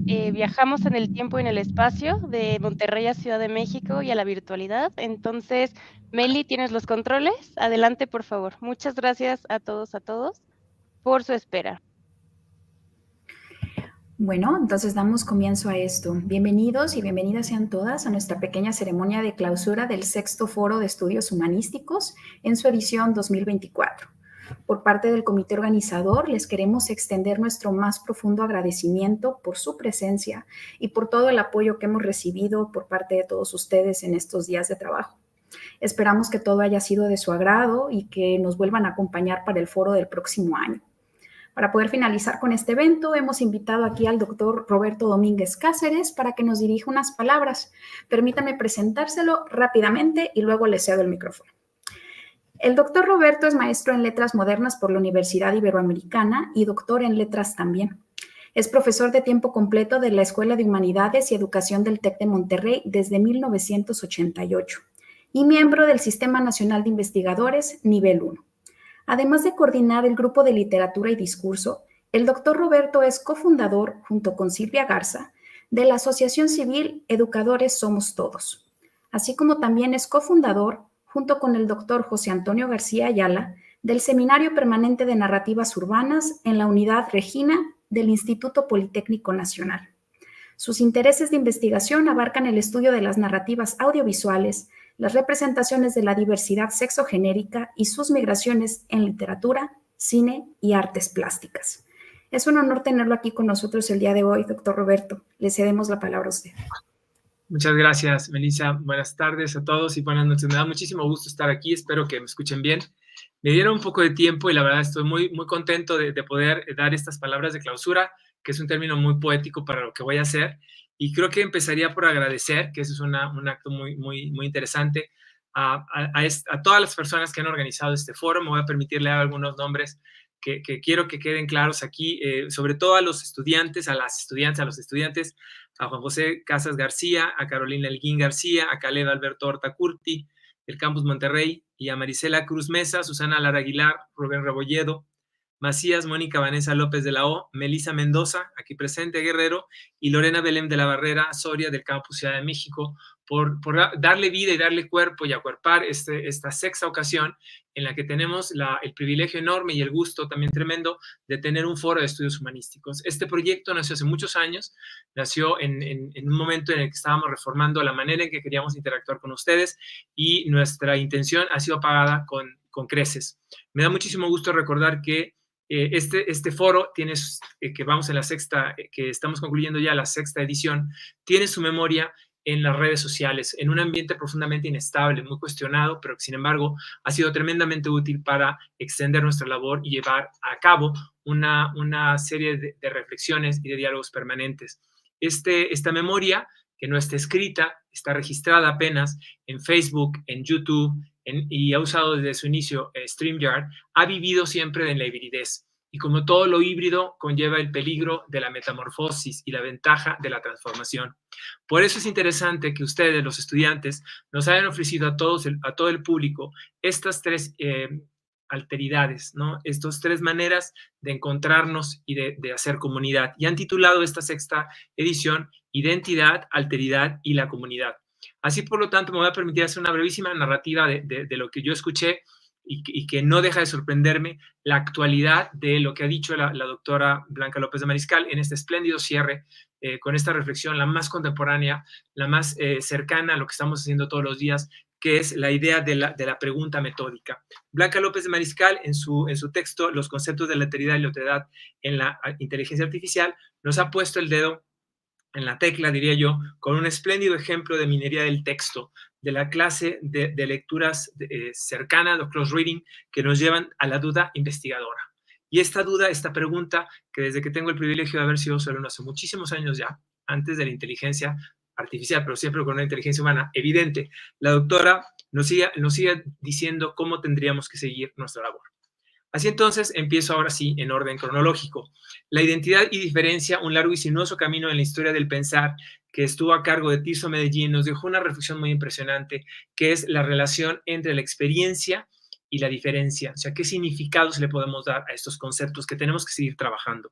viajamos en el tiempo y en el espacio de Monterrey a Ciudad de México y a la virtualidad. Entonces, Meli, ¿tienes los controles? Adelante, por favor. Muchas gracias a todos por su espera. Bueno, entonces damos comienzo a esto. Bienvenidos y bienvenidas sean todas a nuestra pequeña ceremonia de clausura del sexto Foro de Estudios Humanísticos en su edición 2024. Por parte del comité organizador, les queremos extender nuestro más profundo agradecimiento por su presencia y por todo el apoyo que hemos recibido por parte de todos ustedes en estos días de trabajo. Esperamos que todo haya sido de su agrado y que nos vuelvan a acompañar para el foro del próximo año. Para poder finalizar con este evento, hemos invitado aquí al doctor Roberto Domínguez Cáceres para que nos dirija unas palabras. Permítame presentárselo rápidamente y luego le cedo el micrófono. El doctor Roberto es maestro en Letras Modernas por la Universidad Iberoamericana y doctor en Letras también. Es profesor de tiempo completo de la Escuela de Humanidades y Educación del TEC de Monterrey desde 1988 y miembro del Sistema Nacional de Investigadores Nivel 1. Además de coordinar el grupo de literatura y discurso, el doctor Roberto es cofundador, junto con Silvia Garza, de la Asociación Civil Educadores Somos Todos, así como también es cofundador, junto con el doctor José Antonio García Ayala, del Seminario Permanente de Narrativas Urbanas en la Unidad Regina del Instituto Politécnico Nacional. Sus intereses de investigación abarcan el estudio de las narrativas audiovisuales, las representaciones de la diversidad sexogenérica y sus migraciones en literatura, cine y artes plásticas. Es un honor tenerlo aquí con nosotros el día de hoy, doctor Roberto. Le cedemos la palabra a usted. Muchas gracias, Melissa. Buenas tardes a todos y buenas noches. Me da muchísimo gusto estar aquí. Espero que me escuchen bien. Me dieron un poco de tiempo y la verdad estoy muy contento de poder dar estas palabras de clausura, que es un término muy poético para lo que voy a hacer. Y creo que empezaría por agradecer, que eso es un acto muy interesante, a todas las personas que han organizado este foro. Me voy a permitir leer algunos nombres que quiero que queden claros aquí, sobre todo a los estudiantes, a las estudiantes, a los estudiantes, a Juan José Casas García, a Carolina Elguín García, a Caleb Alberto Horta Curti, del Campus Monterrey, y a Marisela Cruz Mesa, Susana Lara Aguilar, Rubén Rebolledo, Macías, Mónica Vanessa López de la O, Melisa Mendoza, aquí presente, Guerrero, y Lorena Belém de la Barrera Soria, del Campus Ciudad de México, por darle vida y darle cuerpo y acuerpar esta sexta ocasión en la que tenemos el privilegio enorme y el gusto también tremendo de tener un foro de estudios humanísticos. Este proyecto nació hace muchos años, nació en un momento en el que estábamos reformando la manera en que queríamos interactuar con ustedes y nuestra intención ha sido pagada con creces. Me da muchísimo gusto recordar que este foro tiene, que vamos en la sexta, que estamos concluyendo ya la sexta edición, tiene su memoria en las redes sociales, en un ambiente profundamente inestable, muy cuestionado, pero que sin embargo ha sido tremendamente útil para extender nuestra labor y llevar a cabo una serie de reflexiones y de diálogos permanentes. Esta memoria, que no está escrita, está registrada apenas en Facebook, en YouTube, y ha usado desde su inicio StreamYard, ha vivido siempre en la hibridez. Y como todo lo híbrido, conlleva el peligro de la metamorfosis y la ventaja de la transformación. Por eso es interesante que ustedes, los estudiantes, nos hayan ofrecido a todo el público estas tres alteridades, ¿no? Estas tres maneras de encontrarnos y de hacer comunidad. Y han titulado esta sexta edición Identidad, Alteridad y la Comunidad. Así, por lo tanto, me voy a permitir hacer una brevísima narrativa de lo que yo escuché y que no deja de sorprenderme la actualidad de lo que ha dicho la doctora Blanca López de Mariscal en este espléndido cierre, con esta reflexión, la más contemporánea, la más cercana a lo que estamos haciendo todos los días, que es la idea de la pregunta metódica. Blanca López de Mariscal, en su texto, Los conceptos de la alteridad y la otredad en la inteligencia artificial, nos ha puesto el dedo en la tecla, diría yo, con un espléndido ejemplo de minería del texto, de la clase de lecturas cercanas, de close reading, que nos llevan a la duda investigadora. Y esta duda, esta pregunta, que desde que tengo el privilegio de haber sido alumno hace muchísimos años ya, antes de la inteligencia artificial, pero siempre con una inteligencia humana evidente, la doctora nos sigue diciendo cómo tendríamos que seguir nuestra labor. Así entonces, empiezo ahora sí en orden cronológico. La identidad y diferencia, un largo y sinuoso camino en la historia del pensar que estuvo a cargo de Tirso Medellín, nos dejó una reflexión muy impresionante, que es la relación entre la experiencia y la diferencia, o sea, qué significados le podemos dar a estos conceptos que tenemos que seguir trabajando.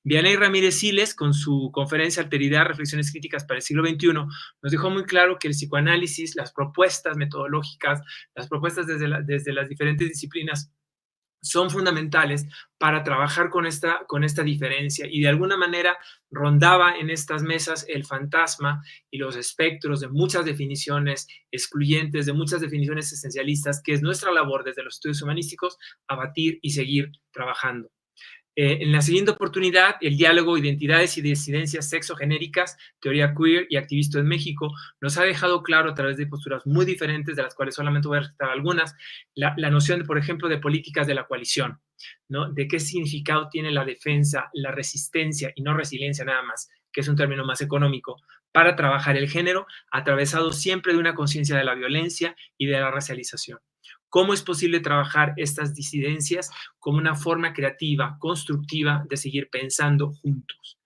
Vianey Ramírez Siles, con su conferencia Alteridad, Reflexiones Críticas para el siglo XXI, nos dejó muy claro que el psicoanálisis, las propuestas metodológicas, las propuestas desde las diferentes disciplinas son fundamentales para trabajar con esta diferencia, y de alguna manera rondaba en estas mesas el fantasma y los espectros de muchas definiciones excluyentes, de muchas definiciones esencialistas, que es nuestra labor desde los estudios humanísticos abatir y seguir trabajando. En la siguiente oportunidad, el diálogo Identidades y Disidencias Sexogenéricas, Teoría Queer y Activista en México, nos ha dejado claro a través de posturas muy diferentes, de las cuales solamente voy a rescatar algunas, la noción, por ejemplo, de políticas de la coalición, ¿no? De qué significado tiene la defensa, la resistencia y no resiliencia nada más, que es un término más económico, para trabajar el género, atravesado siempre de una conciencia de la violencia y de la racialización. ¿Cómo es posible trabajar estas disidencias como una forma creativa, constructiva de seguir pensando juntos?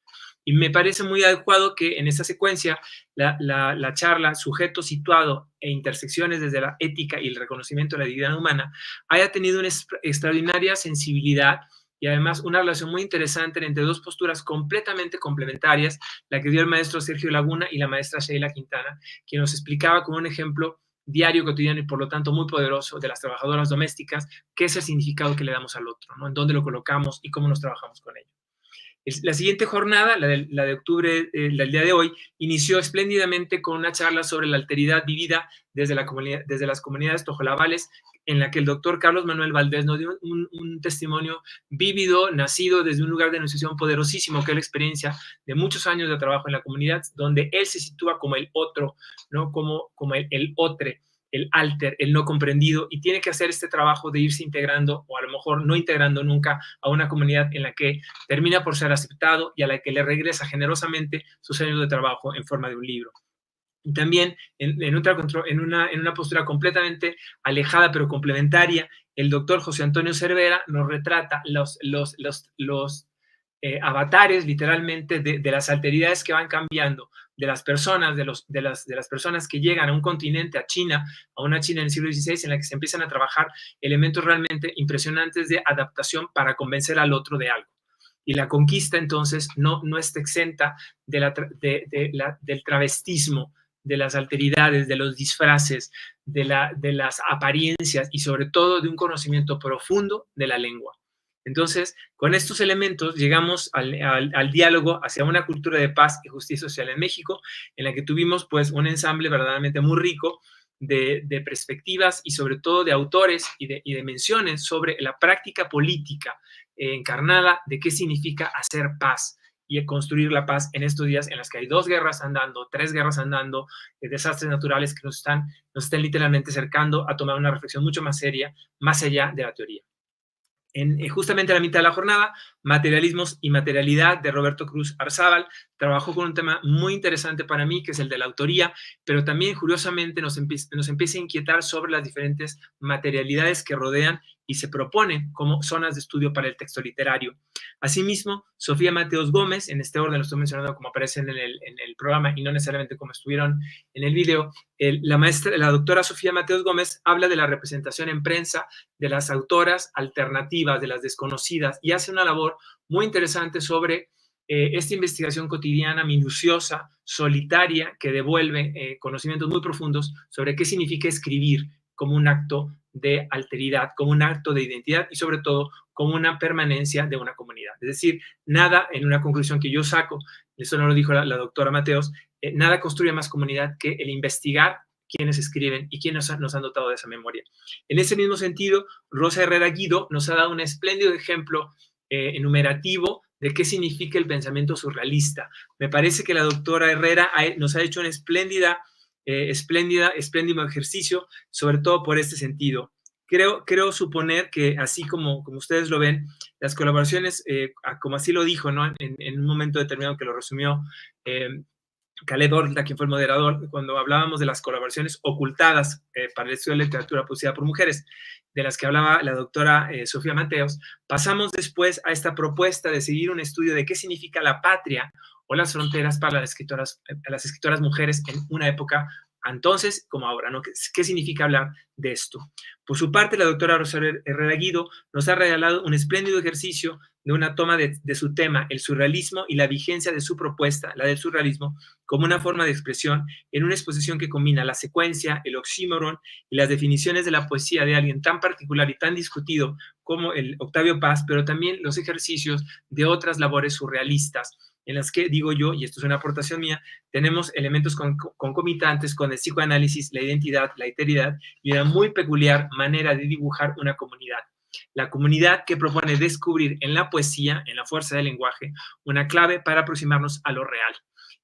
Y me parece muy adecuado que en esta secuencia la charla Sujeto situado e intersecciones desde la ética y el reconocimiento de la dignidad humana haya tenido una extraordinaria sensibilidad y además una relación muy interesante entre dos posturas completamente complementarias, la que dio el maestro Sergio Laguna y la maestra Sheila Quintana, quien nos explicaba con un ejemplo diario, cotidiano y por lo tanto muy poderoso de las trabajadoras domésticas, qué es el significado que le damos al otro, ¿no? En dónde lo colocamos y cómo nos trabajamos con ello. La siguiente jornada, la de octubre del día de hoy, inició espléndidamente con una charla sobre la alteridad vivida desde las comunidades tojolabales, en la que el doctor Carlos Manuel Valdés nos dio un testimonio vívido, nacido desde un lugar de enunciación poderosísimo, que es la experiencia de muchos años de trabajo en la comunidad, donde él se sitúa como el otro, ¿no? Como el otre, el alter, el no comprendido, y tiene que hacer este trabajo de irse integrando, o a lo mejor no integrando nunca, a una comunidad en la que termina por ser aceptado y a la que le regresa generosamente sus años de trabajo en forma de un libro. Y también en una postura completamente alejada pero complementaria, el doctor José Antonio Cervera nos retrata los avatares literalmente de las alteridades que van cambiando, de las personas, de las personas que llegan a un continente, a China, a una China en el siglo XVI, en la que se empiezan a trabajar elementos realmente impresionantes de adaptación para convencer al otro de algo. Y la conquista, entonces, no está exenta del travestismo, de las alteridades, de los disfraces, de las apariencias y sobre todo de un conocimiento profundo de la lengua. Entonces, con estos elementos llegamos al diálogo hacia una cultura de paz y justicia social en México, en la que tuvimos pues un ensamble verdaderamente muy rico de perspectivas y sobre todo de autores y de menciones sobre la práctica política encarnada de qué significa hacer paz y construir la paz en estos días en los que hay 2 guerras andando, 3 guerras andando, desastres naturales que nos están literalmente acercando a tomar una reflexión mucho más seria, más allá de la teoría. Justamente a la mitad de la jornada, Materialismos y Materialidad, de Roberto Cruz Arzábal, trabajó con un tema muy interesante para mí, que es el de la autoría, pero también curiosamente nos empieza a inquietar sobre las diferentes materialidades que rodean y se proponen como zonas de estudio para el texto literario. Asimismo, Sofía Mateos Gómez, en este orden lo estoy mencionando como aparecen en el programa y no necesariamente como estuvieron en el video, la doctora Sofía Mateos Gómez habla de la representación en prensa de las autoras alternativas, de las desconocidas, y hace una labor muy interesante sobre esta investigación cotidiana, minuciosa, solitaria, que devuelve conocimientos muy profundos sobre qué significa escribir como un acto de alteridad, como un acto de identidad y sobre todo como una permanencia de una comunidad. Es decir, nada, en una conclusión que yo saco, eso no lo dijo la doctora Mateos, nada construye más comunidad que el investigar quiénes escriben y quiénes nos han dotado de esa memoria. En ese mismo sentido, Rosa Herrera Guido nos ha dado un espléndido ejemplo enumerativo de qué significa el pensamiento surrealista. Me parece que la doctora Herrera nos ha hecho un espléndido ejercicio, sobre todo por este sentido. Creo suponer que, así como ustedes lo ven, las colaboraciones, como así lo dijo, ¿no? En un momento determinado que lo resumió Khaled Orta, quien fue el moderador, cuando hablábamos de las colaboraciones ocultadas para el estudio de literatura producida por mujeres, de las que hablaba la doctora Sofía Mateos, pasamos después a esta propuesta de seguir un estudio de qué significa la patria o las fronteras para las escritoras mujeres en una época entonces como ahora, ¿no? ¿Qué significa hablar de esto? Por su parte, la doctora Rosario Herrera Guido nos ha regalado un espléndido ejercicio de una toma de su tema, el surrealismo y la vigencia de su propuesta, la del surrealismo, como una forma de expresión en una exposición que combina la secuencia, el oxímoron y las definiciones de la poesía de alguien tan particular y tan discutido como el Octavio Paz, pero también los ejercicios de otras labores surrealistas, en las que, digo yo, y esto es una aportación mía, tenemos elementos concomitantes con el psicoanálisis, la identidad, la alteridad y una muy peculiar manera de dibujar una comunidad. La comunidad que propone descubrir en la poesía, en la fuerza del lenguaje, una clave para aproximarnos a lo real.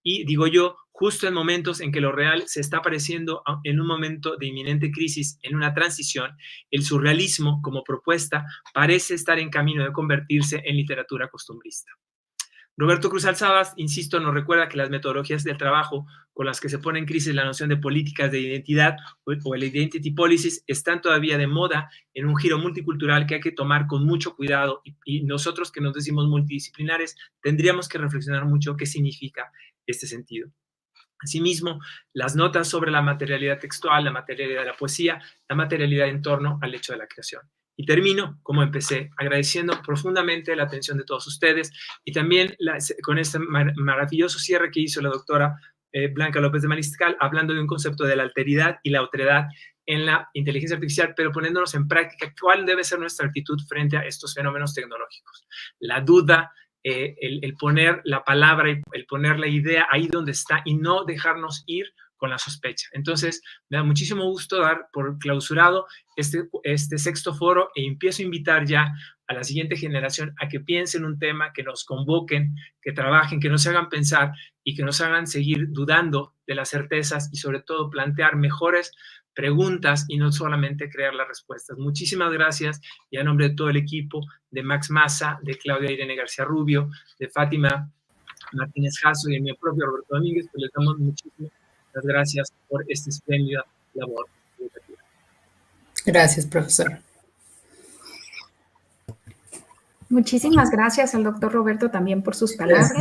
Y digo yo, justo en momentos en que lo real se está apareciendo en un momento de inminente crisis, en una transición, el surrealismo como propuesta parece estar en camino de convertirse en literatura costumbrista. Roberto Cruz Alzabas, insisto, nos recuerda que las metodologías del trabajo con las que se pone en crisis la noción de políticas de identidad o el identity policies están todavía de moda en un giro multicultural que hay que tomar con mucho cuidado y nosotros que nos decimos multidisciplinares tendríamos que reflexionar mucho qué significa este sentido. Asimismo, las notas sobre la materialidad textual, la materialidad de la poesía, la materialidad en torno al hecho de la creación. Y termino, como empecé, agradeciendo profundamente la atención de todos ustedes y también con este maravilloso cierre que hizo la doctora Blanca López de Mariscal, hablando de un concepto de la alteridad y la otredad en la inteligencia artificial, pero poniéndonos en práctica cuál debe ser nuestra actitud frente a estos fenómenos tecnológicos. La duda, el poner la palabra, el poner la idea ahí donde está y no dejarnos ir con la sospecha. Entonces, me da muchísimo gusto dar por clausurado este sexto foro e empiezo a invitar ya a la siguiente generación a que piensen un tema, que nos convoquen, que trabajen, que nos hagan pensar y que nos hagan seguir dudando de las certezas y sobre todo plantear mejores preguntas y no solamente crear las respuestas. Muchísimas gracias y a nombre de todo el equipo, de Max Maza, de Claudia Irene García Rubio, de Fátima Martínez Jasso y de mi propio Roberto Domínguez, pues les damos muchísimas gracias por esta espléndida labor educativa. Gracias, profesor. Muchísimas gracias al doctor Roberto también por sus palabras.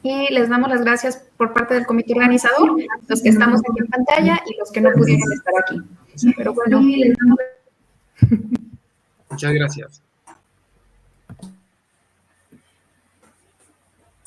Y les damos las gracias por parte del comité organizador, los que estamos aquí en pantalla y los que no pudieron estar aquí. Pero bueno, muchas gracias.